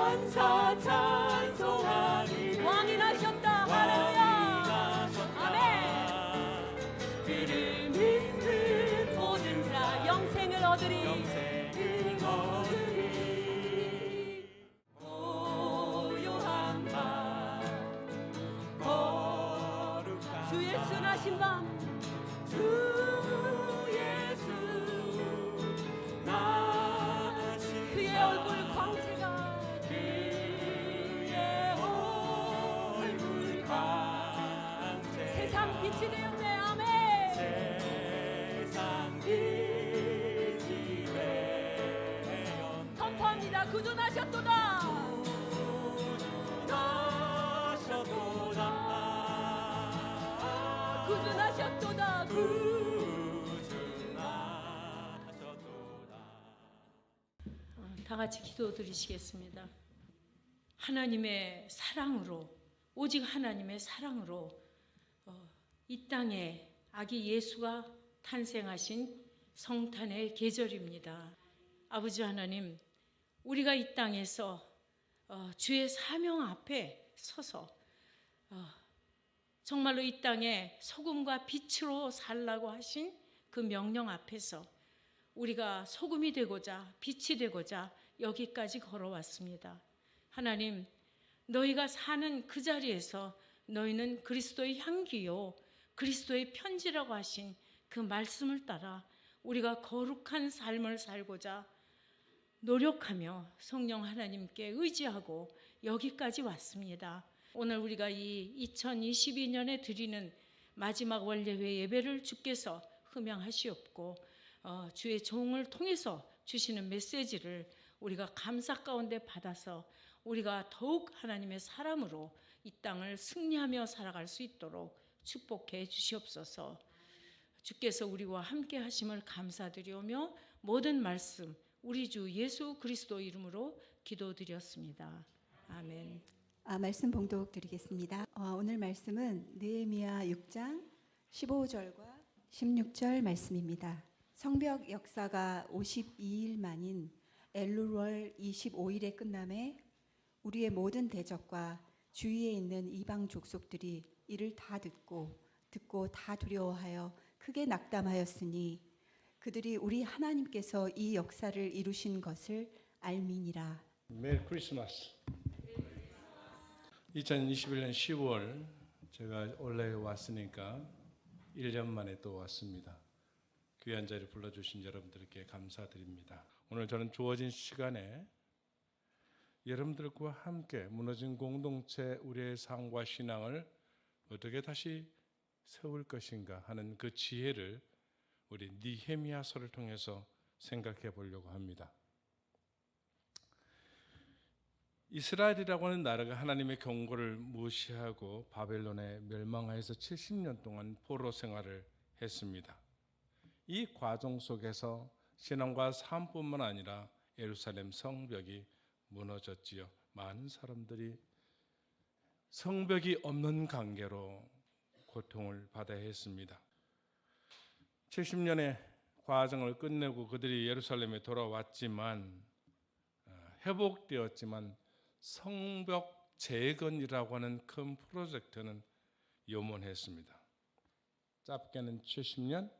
천사 찬송하리. 왕이 나셨다. 할렐루야. 그를 믿는 모든 자 영생을 얻으리. 영생을 얻으리. 고요한 밤 거룩한 주의 순하신 밤 주 예수 나신 그의 얼굴 광채가 그의 얼굴 광채 세상 빛이 되었네. 아멘. 세상 빛이 되어 선포합니다. 구주나셨도다. 나셨도다 구주나셨도다. 구주나셨도다. 다 같이 기도드리시겠습니다. 하나님의 사랑으로, 오직 하나님의 사랑으로 이 땅에 아기 예수가 탄생하신 성탄의 계절입니다. 아버지 하나님, 우리가 이 땅에서 주의 사명 앞에 서서 정말로 이 땅에 소금과 빛으로 살라고 하신 그 명령 앞에서 우리가 소금이 되고자 빛이 되고자 여기까지 걸어왔습니다. 하나님, 너희가 사는 그 자리에서 너희는 그리스도의 향기요 그리스도의 편지라고 하신 그 말씀을 따라 우리가 거룩한 삶을 살고자 노력하며 성령 하나님께 의지하고 여기까지 왔습니다. 오늘 우리가 이 2022년에 드리는 마지막 원례회 예배를 주께서 흠양하시옵고 주의 종을 통해서 주시는 메시지를 우리가 감사 가운데 받아서 우리가 더욱 하나님의 사람으로 이 땅을 승리하며 살아갈 수 있도록 축복해 주시옵소서. 주께서 우리와 함께 하심을 감사드리오며 모든 말씀 우리 주 예수 그리스도 이름으로 기도드렸습니다. 아멘. 말씀 봉독 드리겠습니다. 오늘 말씀은 느헤미야 6장 15절과 16절 말씀입니다. 성벽 역사가 52일 만인 엘룰월 25일에 끝남에 우리의 모든 대적과 주위에 있는 이방 족속들이 이를 다 듣고 다 두려워하여 크게 낙담하였으니 그들이 우리 하나님께서 이 역사를 이루신 것을 알미니라. 메리 크리스마스. 2021년 10월 제가 원래 왔으니까 1년 만에 또 왔습니다. 귀한 자리를 불러주신 여러분들께 감사드립니다. 오늘 저는 주어진 시간에 여러분들과 함께 무너진 공동체 우리의 삶과 신앙을 어떻게 다시 세울 것인가 하는 그 지혜를 우리 느헤미야서를 통해서 생각해 보려고 합니다. 이스라엘이라고 하는 나라가 하나님의 경고를 무시하고 바벨론에 멸망하여서 70년 동안 포로 생활을 했습니다. 이 과정 속에서 신앙과 삶뿐만 아니라 예루살렘 성벽이 무너졌지요. 많은 사람들이 성벽이 없는 관계로 고통을 받아야 했습니다. 70년의 과정을 끝내고 그들이 예루살렘에 돌아왔지만 회복되었지만 성벽 재건이라고 하는 큰 프로젝트는 요mon했습니다. 짧게는 70년,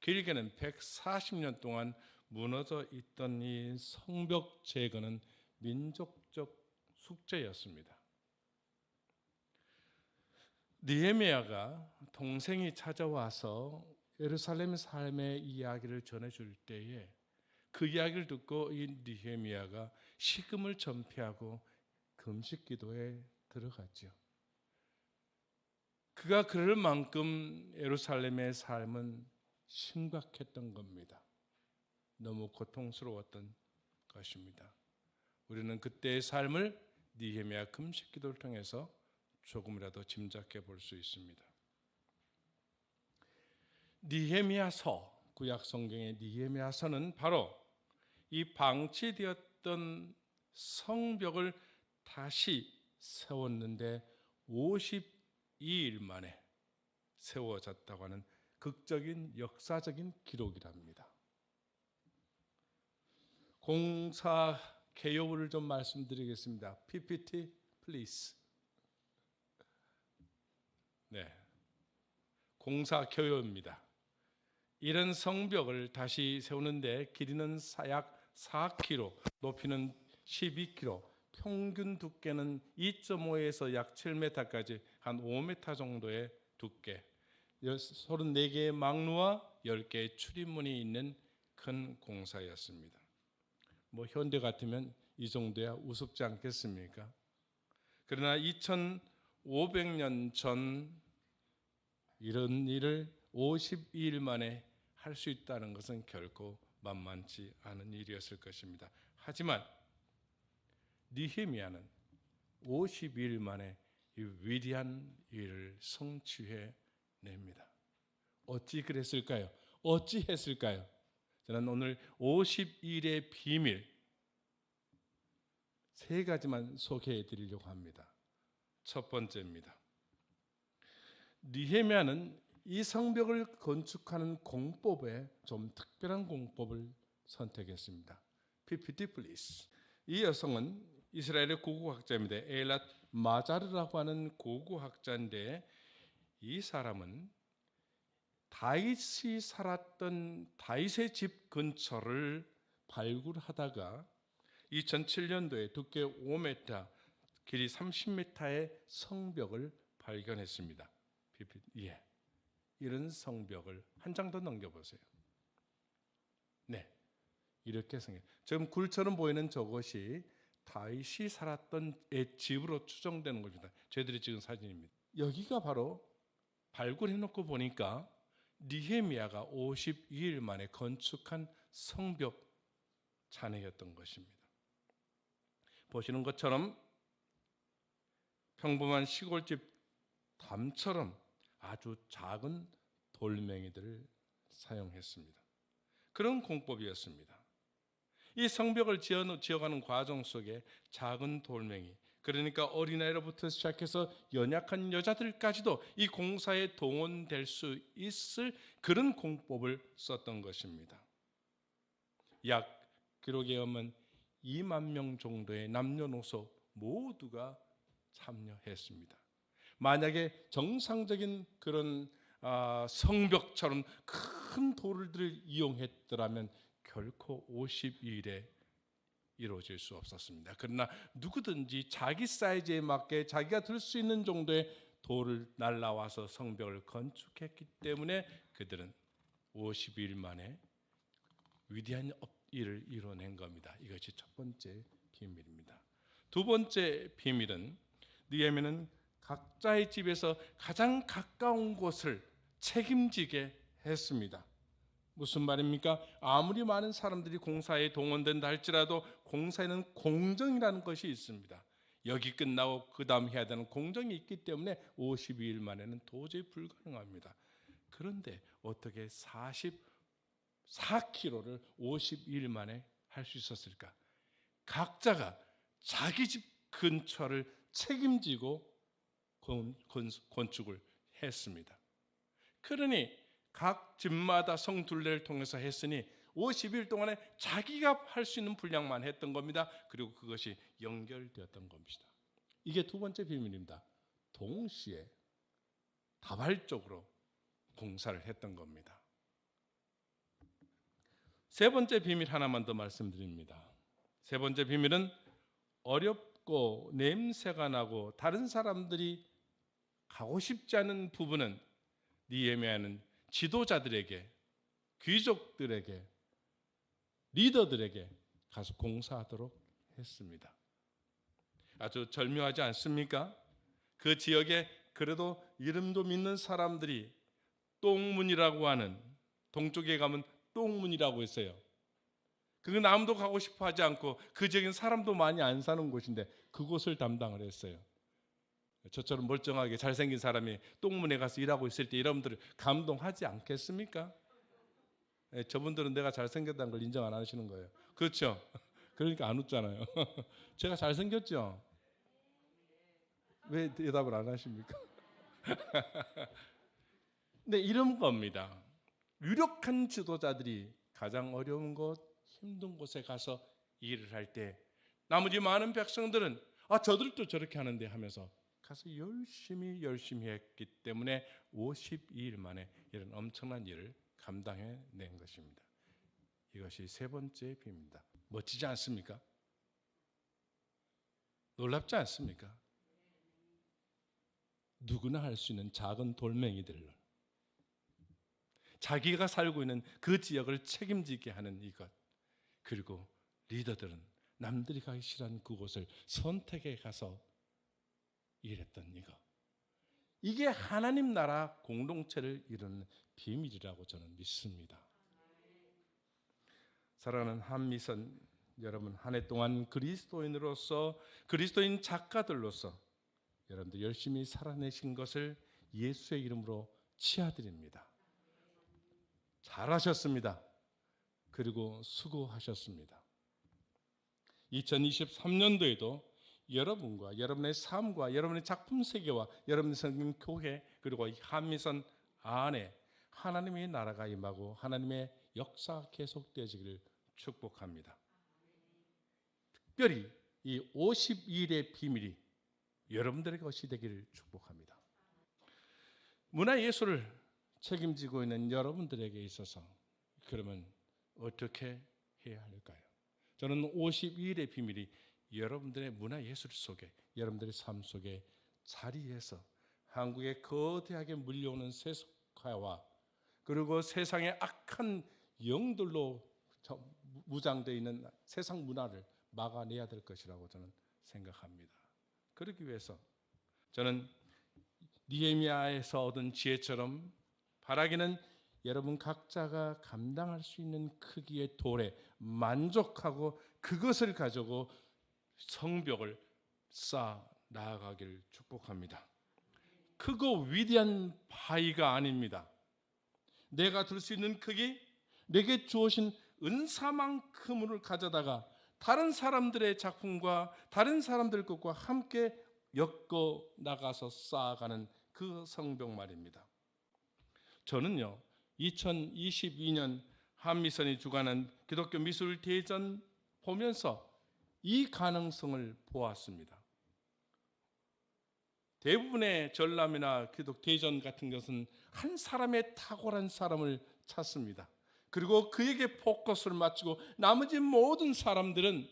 길게는 140년 동안 무너져 있던 이 성벽 재건은 민족적 숙제였습니다. 느헤미야가 동생이 찾아와서 예루살렘 삶의 이야기를 전해줄 때에 그 이야기를 듣고 이 느헤미야가 식음을 전폐하고 금식 기도에 들어갔죠. 그가 그럴 만큼 예루살렘의 삶은 심각했던 겁니다. 너무 고통스러웠던 것입니다. 우리는 그때의 삶을 느헤미야 금식 기도를 통해서 조금이라도 짐작해 볼 수 있습니다. 느헤미야서, 구약 성경의 느헤미야서는 바로 이 방치되었던 성벽을 다시 세웠는데 52일 만에 세워졌다고 하는 극적인 역사적인 기록이랍니다. 공사 개요를 좀 말씀드리겠습니다. PPT please. 네, 공사 교요입니다. 이런 성벽을 다시 세우는데 길이는 약 4km, 높이는 12km, 평균 두께는 2.5에서 약 7m까지 한 5m 정도의 두께, 34개의 망루와 10개의 출입문이 있는 큰 공사였습니다. 뭐 현대 같으면 이 정도야 우습지 않겠습니까? 그러나 2500년 전 이런 일을 52일 만에 할 수 있다는 것은 결코 만만치 않은 일이었을 것입니다. 하지만 느헤미야는 52일 만에 이 위대한 일을 성취해 냅니다. 어찌 그랬을까요? 어찌 했을까요? 저는 오늘 52일의 비밀 세 가지만 소개해 드리려고 합니다. 첫 번째입니다. 느헤미야는 이 성벽을 건축하는 공법에 좀 특별한 공법을 선택했습니다. PPT please. 이 여성은 이스라엘의 고고학자입니다. 에일랏 마자르라고 하는 고고학자인데 이 사람은 다윗이 살았던 다윗의 집 근처를 발굴하다가 2007년도에 두께 5m, 길이 30m의 성벽을 발견했습니다. 예, 이런 성벽을 한 장 더 넘겨보세요. 네, 이렇게 생겨. 지금 굴처럼 보이는 저것이 다윗이 살았던 집으로 추정되는 겁니다. 저희들이 찍은 사진입니다. 여기가 바로 발굴해놓고 보니까 느헤미야가 52일 만에 건축한 성벽 잔해였던 것입니다. 보시는 것처럼 평범한 시골집 담처럼 아주 작은 돌멩이들을 사용했습니다. 그런 공법이었습니다. 이 성벽을 지어가는 과정 속에 작은 돌멩이, 그러니까 어린아이로부터 시작해서 연약한 여자들까지도 이 공사에 동원될 수 있을 그런 공법을 썼던 것입니다. 약 기록에 의하면 2만 명 정도의 남녀노소 모두가 참여했습니다. 만약에 정상적인 그런 성벽처럼 큰 돌들을 이용했더라면 결코 52일에 이루어질 수 없었습니다. 그러나 누구든지 자기 사이즈에 맞게 자기가 들 수 있는 정도의 돌을 날라와서 성벽을 건축했기 때문에 그들은 52일 만에 위대한 일을 이뤄낸 겁니다. 이것이 첫 번째 비밀입니다. 두 번째 비밀은 느헤미야는 각자의 집에서 가장 가까운 곳을 책임지게 했습니다. 무슨 말입니까? 아무리 많은 사람들이 공사에 동원된다 할지라도 공사에는 공정이라는 것이 있습니다. 여기 끝나고 그 다음 해야 되는 공정이 있기 때문에 52일 만에는 도저히 불가능합니다. 그런데 어떻게 44km를 52일 만에 할 수 있었을까? 각자가 자기 집 근처를 책임지고 건축을 했습니다. 그러니 각 집마다 성둘레를 통해서 했으니 50일 동안에 자기가 할 수 있는 분량만 했던 겁니다. 그리고 그것이 연결되었던 겁니다. 이게 두 번째 비밀입니다. 동시에 다발적으로 공사를 했던 겁니다. 세 번째 비밀 하나만 더 말씀드립니다. 세 번째 비밀은 어렵고 냄새가 나고 다른 사람들이 가고 싶지 않은 부분은 느헤미야는 지도자들에게, 귀족들에게, 리더들에게 가서 공사하도록 했습니다. 아주 절묘하지 않습니까? 그 지역에 그래도 이름도 믿는 사람들이 똥문이라고 하는, 동쪽에 가면 똥문이라고 있어요. 그건 아무도 가고 싶어 하지 않고 그 지역엔 사람도 많이 안 사는 곳인데 그곳을 담당을 했어요. 저처럼 멀쩡하게 잘생긴 사람이 똥문에 가서 일하고 있을 때 여러분들 감동하지 않겠습니까? 저분들은 내가 잘생겼다는 걸 인정 안 하시는 거예요. 그렇죠? 그러니까 안 웃잖아요. 제가 잘생겼죠? 왜 대답을 안 하십니까? 네, 이런 겁니다. 유력한 지도자들이 가장 어려운 곳, 힘든 곳에 가서 일을 할 때 나머지 많은 백성들은 저들도 저렇게 하는데 하면서 가서 열심히 했기 때문에 52일 만에 이런 엄청난 일을 감당해낸 것입니다. 이것이 세 번째 비밀입니다. 멋지지 않습니까? 놀랍지 않습니까? 누구나 할 수 있는 작은 돌멩이들을 자기가 살고 있는 그 지역을 책임지게 하는 이것, 그리고 리더들은 남들이 가기 싫어하는 그곳을 선택해 가서 일했던 이것, 이게 하나님 나라 공동체를 이루는 비밀이라고 저는 믿습니다. 사랑하는 한미선 여러분, 한 해 동안 그리스도인으로서, 그리스도인 작가들로서 여러분들 열심히 살아내신 것을 예수의 이름으로 치아드립니다. 잘하셨습니다. 그리고 수고하셨습니다. 2023년도에도 여러분과 여러분의 삶과 여러분의 작품 세계와 여러분의 성경 교회, 그리고 한미선 안에 하나님의 나라가 임하고 하나님의 역사가 계속되어지기를 축복합니다. 특별히 이 52일의 비밀이 여러분들의 것이 되기를 축복합니다. 문화예술을 책임지고 있는 여러분들에게 있어서 그러면 어떻게 해야 할까요? 저는 52일의 비밀이 여러분들의 문화예술 속에, 여러분들의 삶 속에 자리해서 한국의 거대하게 물려오는 세속화와 그리고 세상의 악한 영들로 무장되어 있는 세상 문화를 막아내야 될 것이라고 저는 생각합니다. 그러기 위해서 저는 느헤미야에서 얻은 지혜처럼 바라기는 여러분 각자가 감당할 수 있는 크기의 돌에 만족하고 그것을 가지고 성벽을 쌓아 나아가기를 축복합니다. 크고 위대한 바위가 아닙니다. 내가 들 수 있는 크기, 내게 주어진 은사만큼을 가져다가 다른 사람들의 작품과 다른 사람들 것과 함께 엮어 나가서 쌓아가는 그 성벽 말입니다. 저는요, 2022년 한미선이 주관한 기독교 미술 대전 보면서 이 가능성을 보았습니다. 대부분의 전람이나 기독 대전 같은 것은 한 사람의 탁월한 사람을 찾습니다. 그리고 그에게 포커스를 맞추고 나머지 모든 사람들은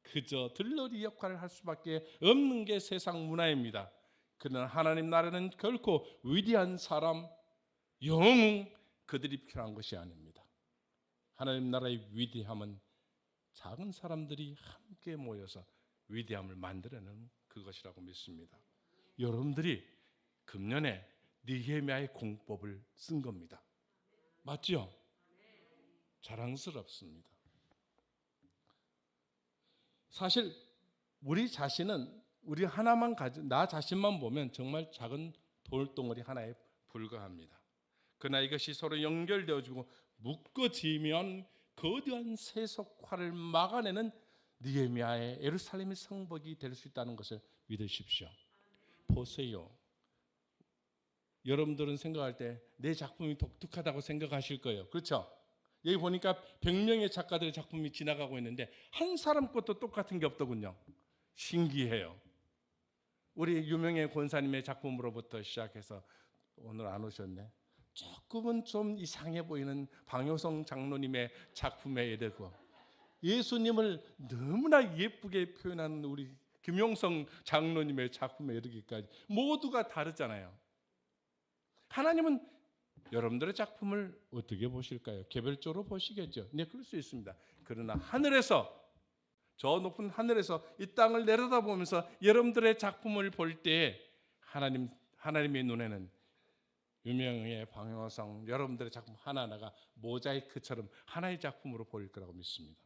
그저 들러리 역할을 할 수밖에 없는 게 세상 문화입니다. 그러나 하나님 나라는 결코 위대한 사람, 영웅 그들이 필요한 것이 아닙니다. 하나님 나라의 위대함은 작은 사람들이 함께 모여서 위대함을 만들어내는 그것이라고 믿습니다. 여러분들이 금년에 느헤미야의 공법을 쓴 겁니다. 맞죠? 자랑스럽습니다. 사실 우리 자신은 우리 하나만 나 자신만 보면 정말 작은 돌덩어리 하나에 불과합니다. 그러나 이것이 서로 연결되어지고 묶어지면 거대한 세속화를 막아내는 느헤미야의 예루살렘의 성벽이 될 수 있다는 것을 믿으십시오. 보세요. 여러분들은 생각할 때 내 작품이 독특하다고 생각하실 거예요. 그렇죠? 여기 보니까 100명의 작가들의 작품이 지나가고 있는데 한 사람 것도 똑같은 게 없더군요. 신기해요. 우리 유명의 권사님의 작품으로부터 시작해서 오늘 안 오셨네. 조금은 좀 이상해 보이는 방효성 장로님의 작품에 이르고 예수님을 너무나 예쁘게 표현하는 우리 김용성 장로님의 작품에 이르기까지 모두가 다르잖아요. 하나님은 여러분들의 작품을 어떻게 보실까요? 개별적으로 보시겠죠. 네, 그럴 수 있습니다. 그러나 하늘에서, 저 높은 하늘에서 이 땅을 내려다보면서 여러분들의 작품을 볼 때 하나님의 눈에는 유명의 방효성 여러분들의 작품 하나하나가 모자이크처럼 하나의 작품으로 보일 거라고 믿습니다.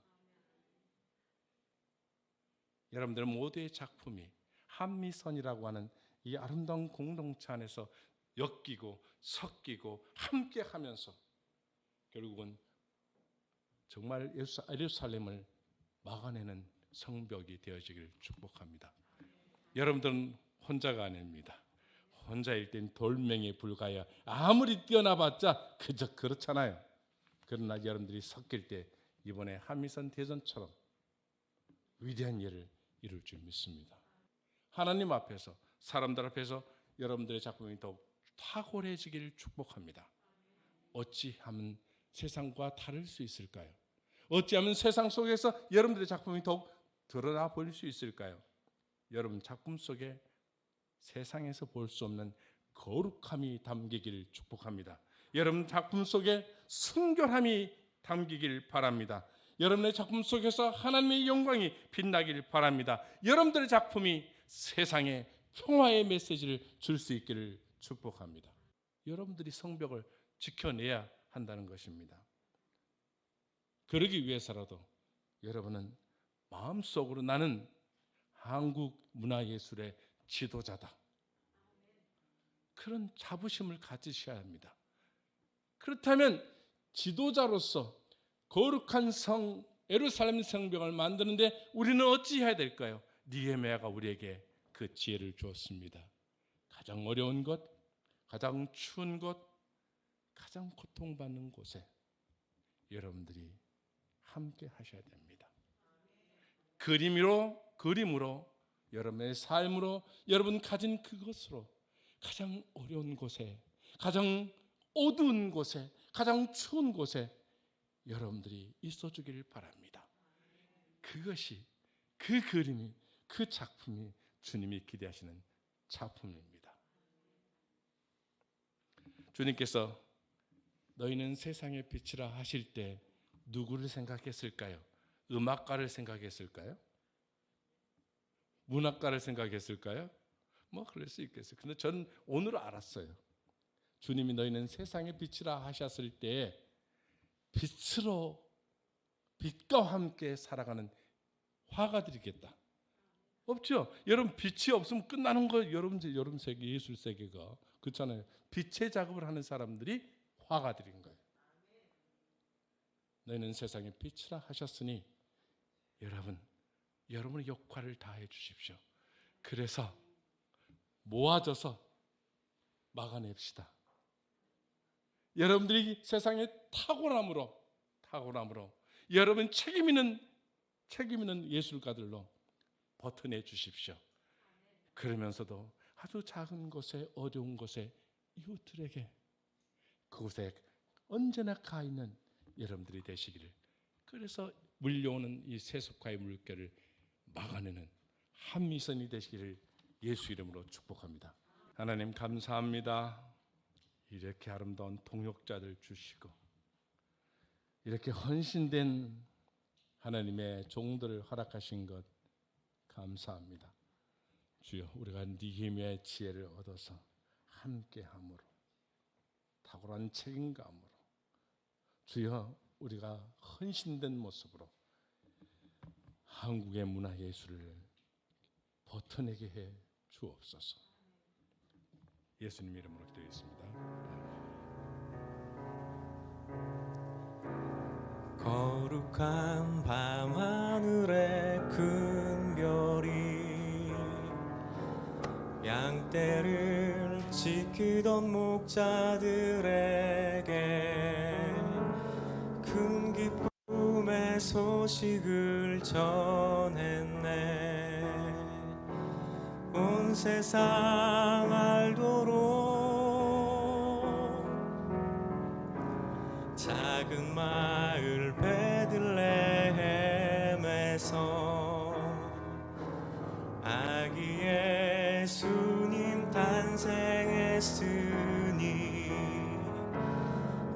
여러분들 모두의 작품이 한미선이라고 하는 이 아름다운 공동체 안에서 엮이고 섞이고 함께 하면서 결국은 정말 예루살렘을 막아내는 성벽이 되어지기를 축복합니다. 여러분들은 혼자가 아닙니다. 혼자일 땐 돌멩이에 불과하여 아무리 뛰어나봤자 그저 그렇잖아요. 그러나 여러분들이 섞일 때 이번에 한미선 대전처럼 위대한 일을 이룰 줄 믿습니다. 하나님 앞에서, 사람들 앞에서 여러분들의 작품이 더욱 탁월해지기를 축복합니다. 어찌하면 세상과 다를 수 있을까요? 어찌하면 세상 속에서 여러분들의 작품이 더욱 드러나 보일 수 있을까요? 여러분 작품 속에 세상에서 볼 수 없는 거룩함이 담기기를 축복합니다. 여러분 작품 속에 순결함이 담기길 바랍니다. 여러분의 작품 속에서 하나님의 영광이 빛나길 바랍니다. 여러분들의 작품이 세상에 평화의 메시지를 줄 수 있기를 축복합니다. 여러분들이 성벽을 지켜내야 한다는 것입니다. 그러기 위해서라도 여러분은 마음속으로 나는 한국 문화예술의 지도자다, 그런 자부심을 가지셔야 합니다. 그렇다면 지도자로서 거룩한 성 예루살렘 성벽을 만드는데 우리는 어찌 해야 될까요? 느헤미야가 우리에게 그 지혜를 주었습니다. 가장 어려운 것, 가장 추운 곳, 가장 고통받는 곳에 여러분들이 함께 하셔야 됩니다. 그림으로 여러분의 삶으로 여러분 가진 그것으로 가장 어려운 곳에, 가장 어두운 곳에, 가장 추운 곳에 여러분들이 있어주기를 바랍니다. 그것이, 그 그림이, 그 작품이 주님이 기대하시는 작품입니다. 주님께서 너희는 세상의 빛이라 하실 때 누구를 생각했을까요? 음악가를 생각했을까요? 문학가를 생각했을까요? 뭐 그럴 수 있겠어요. 근데 저는 오늘 알았어요. 주님이 너희는 세상의 빛이라 하셨을 때 빛으로, 빛과 함께 살아가는 화가들이겠다. 없죠? 여러분 빛이 없으면 끝나는 거. 여러분 세계, 예술 세계가 그렇잖아요. 빛의 작업을 하는 사람들이 화가들인 거예요. 너희는 세상의 빛이라 하셨으니 여러분의 역할을 다해 주십시오. 그래서 모아져서 막아냅시다. 여러분들이 세상의 탁월함으로 여러분 책임 있는 예술가들로 버텨내 주십시오. 그러면서도 아주 작은 곳에, 어려운 곳에, 이웃들에게 그곳에 언제나 가 있는 여러분들이 되시기를, 그래서 물려오는 이 세속화의 물결을 막아내는 한미선이 되시기를 예수 이름으로 축복합니다. 하나님 감사합니다. 이렇게 아름다운 동역자들 주시고 이렇게 헌신된 하나님의 종들을 허락하신 것 감사합니다. 주여, 우리가 느헤미야의 지혜를 얻어서 함께함으로, 탁월한 책임감으로, 주여 우리가 헌신된 모습으로 한국의 문화예술을 버텨내게 해 주옵소서. 예수님 이름으로 기도했습니다. 거룩한 밤하늘의 큰 별이 양떼를 지키던 목자들에게 큰 기쁨의 소식을 전했네. 온 세상 알도록 작은 마을 베들레헴에서 아기 예수님 탄생했으니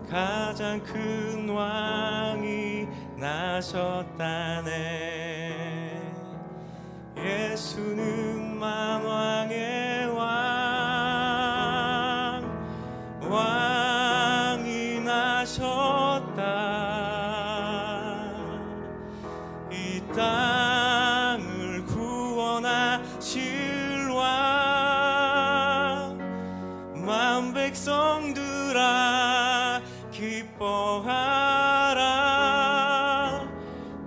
가장 큰 왕이 나셨다네. 예수는 만왕의 왕이 나셨다. 이 땅을 구원하실 왕, 만 백성들아 기뻐하라.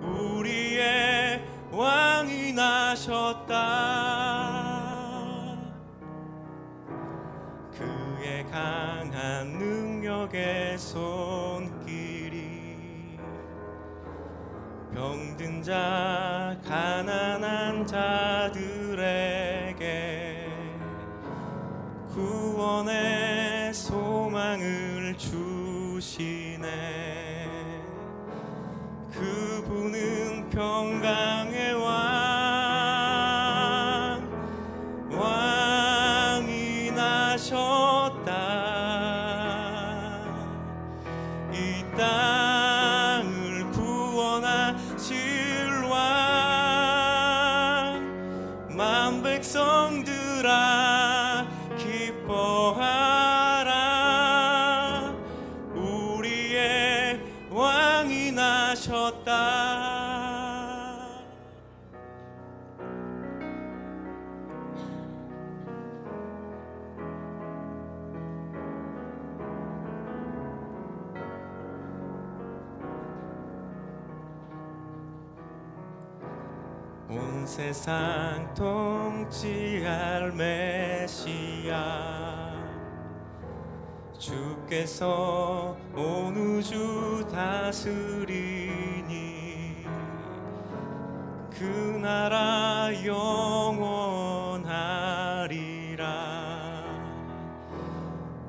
우리의 왕이 나셨다. 그의 강한 능력의 손길이 병든 자 가난한 자들에게 구원의 소망을 주시네. 그분은 평강의 왕이 나셨다. 이 땅을 구원하실 왕, 만 백성들아 기뻐하라. 우리의 왕이 나셨다. 온 세상 통치할 메시아, 주께서 온 우주 다스리니 그 나라 영원하리라.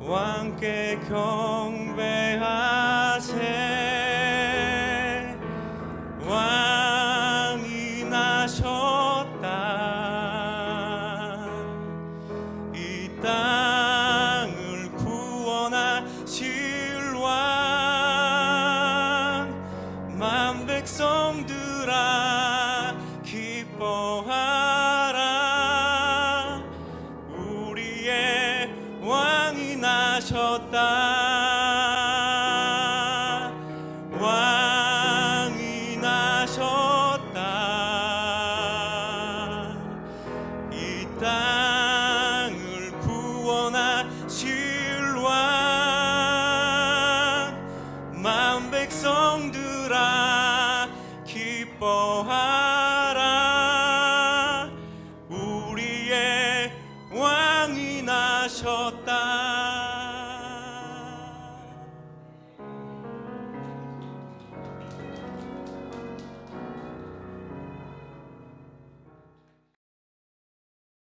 왕께 경배하세. 왕이 나셨다. 이 땅을 구원하실 왕, 만 백성들아 기뻐하라. 우리의 왕이 나셨다. 왕이 나셨다. 이 땅을 구원하실 왕, 만 백성들아 기뻐하라. 우리의 왕이 나셨다.